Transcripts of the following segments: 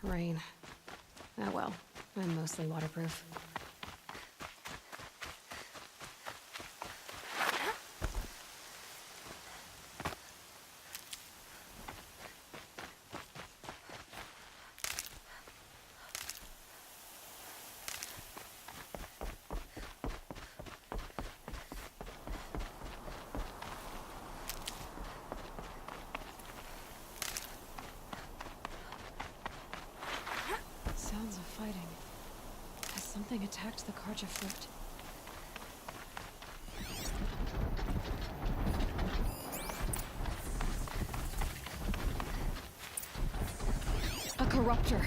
Rain. Oh well, I'm mostly waterproof. Sounds of fighting. Has something attacked the Karja fort? A corruptor.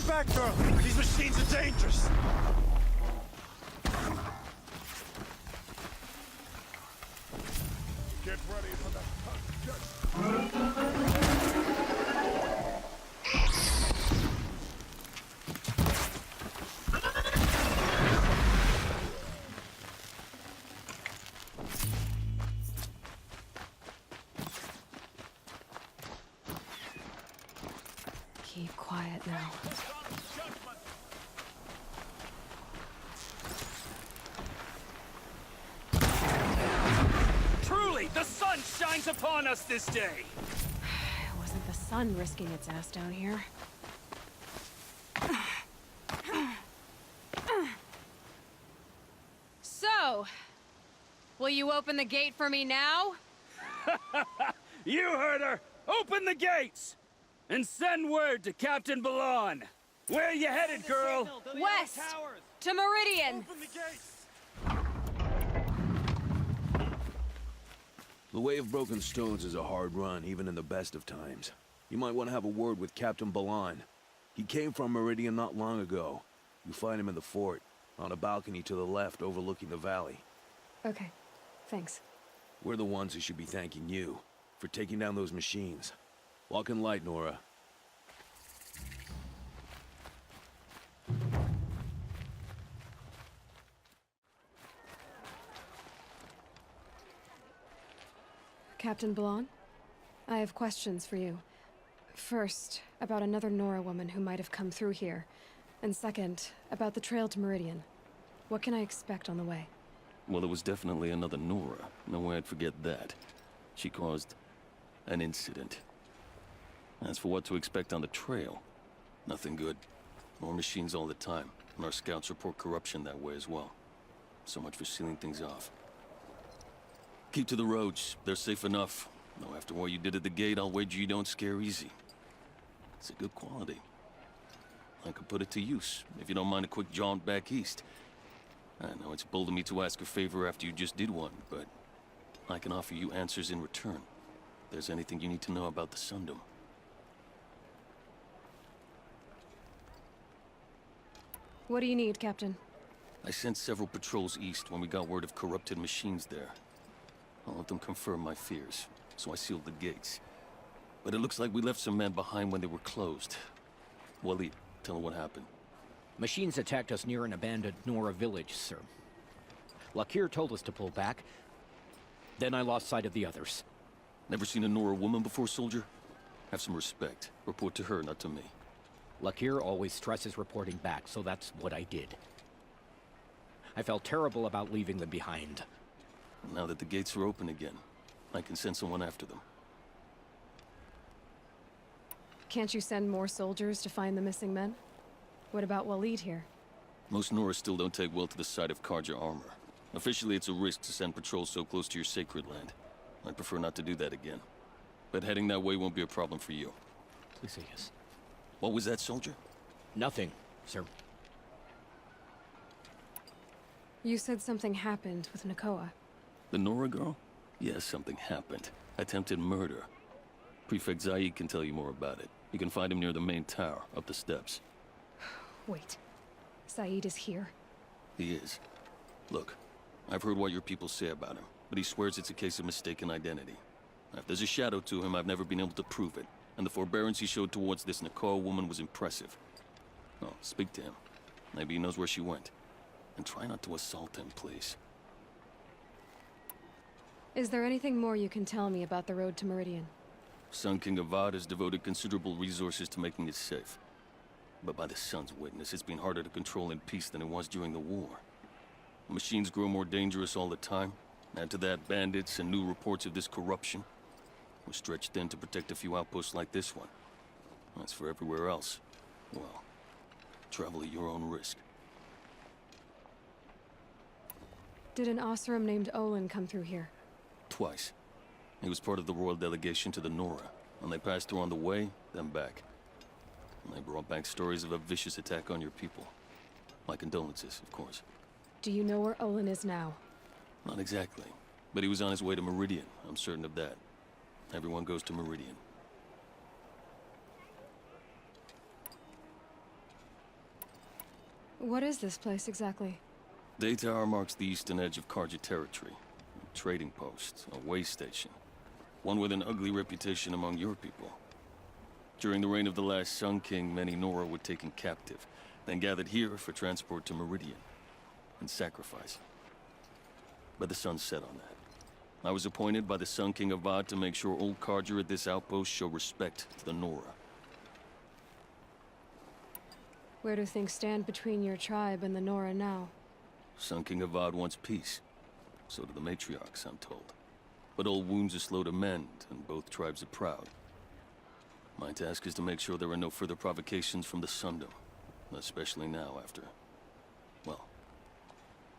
Back, girl! These machines are dangerous! Get ready for the Keep quiet now. Truly, the sun shines upon us this day! It wasn't the sun risking its ass down here. So, will you open the gate for me now? You heard her! Open the gates! And send word to Captain Balan. Where you headed, girl? West! To Meridian! Open the gates! The Way of Broken Stones is a hard run, even in the best of times. You might want to have a word with Captain Balan. He came from Meridian not long ago. You find him in the fort, on a balcony to the left overlooking the valley. Okay, thanks. We're the ones who should be thanking you for taking down those machines. Walk in light, Nora. Captain Balan, I have questions for you. First, about another Nora woman who might have come through here. And second, about the trail to Meridian. What can I expect on the way? Well, it was definitely another Nora. No way I'd forget that. She caused an incident. As for what to expect on the trail, nothing good. More machines all the time, and our scouts report corruption that way as well. So much for sealing things off. Keep to the roads. They're safe enough. Though after what you did at the gate, I'll wager you don't scare easy. It's a good quality. I could put it to use, if you don't mind a quick jaunt back east. I know it's bold of me to ask a favor after you just did one, but I can offer you answers in return. If there's anything you need to know about the Sundom. What do you need, Captain? I sent several patrols east when we got word of corrupted machines there. All of them confirmed my fears, so I sealed the gates. But it looks like we left some men behind when they were closed. Wally, tell them what happened. Machines attacked us near an abandoned Nora village, sir. Lakir told us to pull back. Then I lost sight of the others. Never seen a Nora woman before, soldier? Have some respect. Report to her, not to me. Lakir always stresses reporting back, so that's what I did. I felt terrible about leaving them behind. Now that the gates are open again, I can send someone after them. Can't you send more soldiers to find the missing men? What about Waleed here? Most Nora still don't take well to the sight of Karja armor. Officially, it's a risk to send patrols so close to your sacred land. I'd prefer not to do that again. But heading that way won't be a problem for you. Please say yes. What was that, soldier? Nothing, sir. You said something happened with Nakoa. The Nora girl? Yes, something happened. Attempted murder. Prefect Zaid can tell you more about it. You can find him near the main tower, up the steps. Wait. Saeed is here? He is. Look, I've heard what your people say about him, but he swears it's a case of mistaken identity. If there's a shadow to him, I've never been able to prove it, and the forbearance he showed towards this Nakoa woman was impressive. Oh, speak to him. Maybe he knows where she went. And try not to assault him, please. Is there anything more you can tell me about the road to Meridian? Sun King Avad has devoted considerable resources to making it safe. But by the Sun's witness, it's been harder to control in peace than it was during the war. Machines grow more dangerous all the time. Add to that bandits and new reports of this corruption. We're stretched thin to protect a few outposts like this one. As for everywhere else, well, travel at your own risk. Did an Oseram named Olin come through here? Twice. He was part of the royal delegation to the Nora, and they passed through on the way, then back. And they brought back stories of a vicious attack on your people. My condolences, of course. Do you know where Olin is now? Not exactly, but he was on his way to Meridian, I'm certain of that. Everyone goes to Meridian. What is this place exactly? Day Tower marks the eastern edge of Karja territory. A trading post, a way station. One with an ugly reputation among your people. During the reign of the last Sun King, many Nora were taken captive, then gathered here for transport to Meridian, and sacrifice. But the sun set on that. I was appointed by the Sun King Avad to make sure old Karja at this outpost show respect to the Nora. Where do things stand between your tribe and the Nora now? Sun King Avad wants peace. So do the matriarchs, I'm told. But old wounds are slow to mend, and both tribes are proud. My task is to make sure there are no further provocations from the Sundom. Especially now after... well,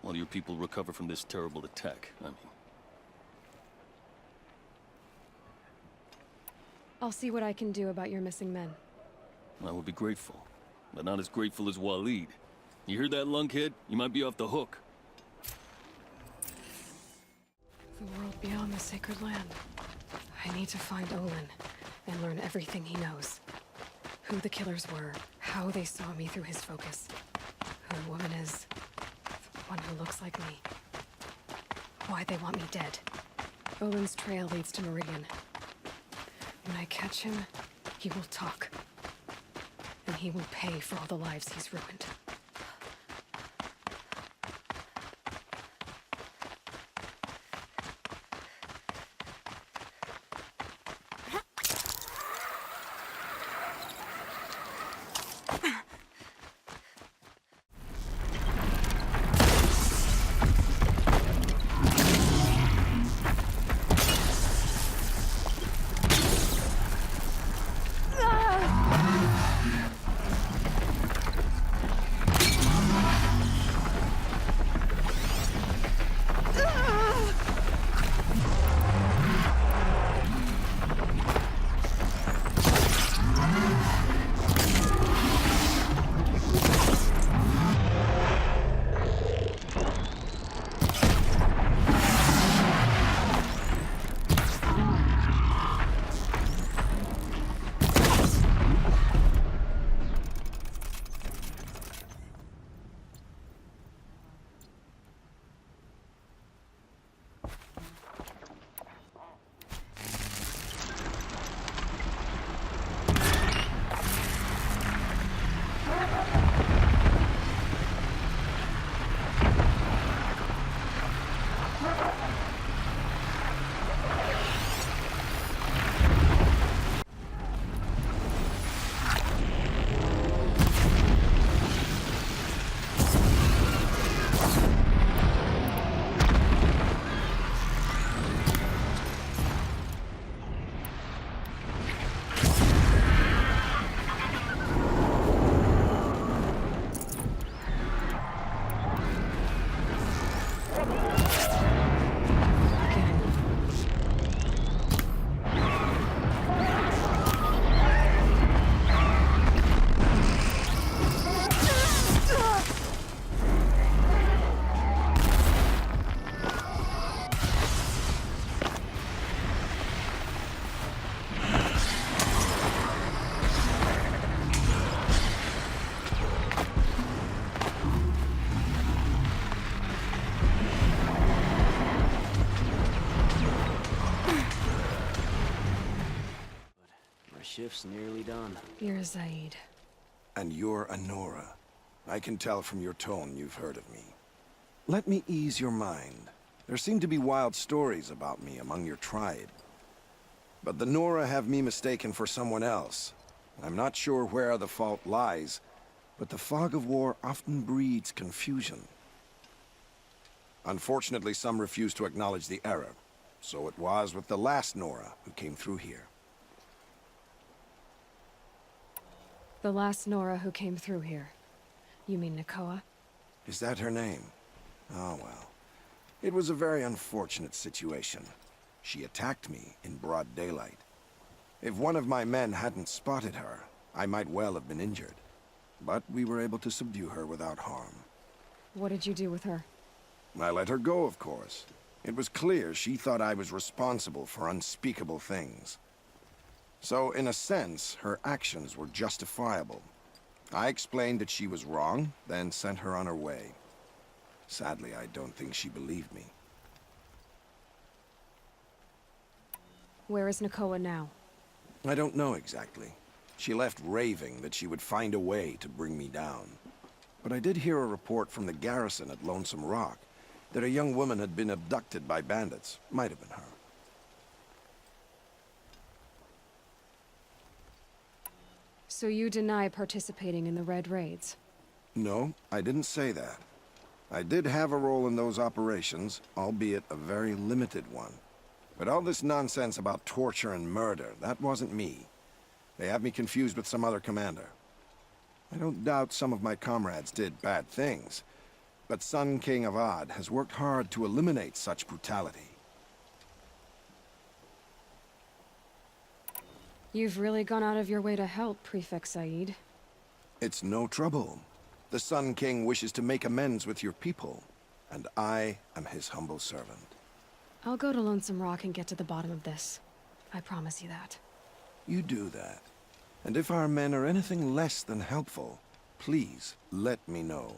while your people recover from this terrible attack, I mean. I'll see what I can do about your missing men. I would be grateful, but not as grateful as Waleed. You hear that, lunkhead? You might be off the hook. The world beyond the sacred land. I need to find Olin and learn everything he knows. Who the killers were, how they saw me through his focus, who the woman is, the one who looks like me, why they want me dead. Olin's trail leads to Meridian. When I catch him, he will talk. And he will pay for all the lives he's ruined. shift's nearly done. You're Zaid. And you're a Nora. I can tell from your tone you've heard of me. Let me ease your mind. There seem to be wild stories about me among your tribe. But the Nora have me mistaken for someone else. I'm not sure where the fault lies, but the fog of war often breeds confusion. Unfortunately, some refuse to acknowledge the error. So it was with the last Nora who came through here. The last Nora who came through here. You mean Nakoa? Is that her name? Oh, well. It was a very unfortunate situation. She attacked me in broad daylight. If one of my men hadn't spotted her, I might well have been injured. But we were able to subdue her without harm. What did you do with her? I let her go, of course. It was clear she thought I was responsible for unspeakable things. So, in a sense, her actions were justifiable. I explained that she was wrong, then sent her on her way. Sadly, I don't think she believed me. Where is Nakoa now? I don't know exactly. She left raving that she would find a way to bring me down. But I did hear a report from the garrison at Lonesome Rock that a young woman had been abducted by bandits. Might have been her. So you deny participating in the Red Raids? No, I didn't say that. I did have a role in those operations, albeit a very limited one. But all this nonsense about torture and murder, that wasn't me. They have me confused with some other commander. I don't doubt some of my comrades did bad things, but Sun King Avad has worked hard to eliminate such brutality. You've really gone out of your way to help, Prefect Said. It's no trouble. The Sun King wishes to make amends with your people, and I am his humble servant. I'll go to Lonesome Rock and get to the bottom of this. I promise you that. You do that. And if our men are anything less than helpful, please let me know.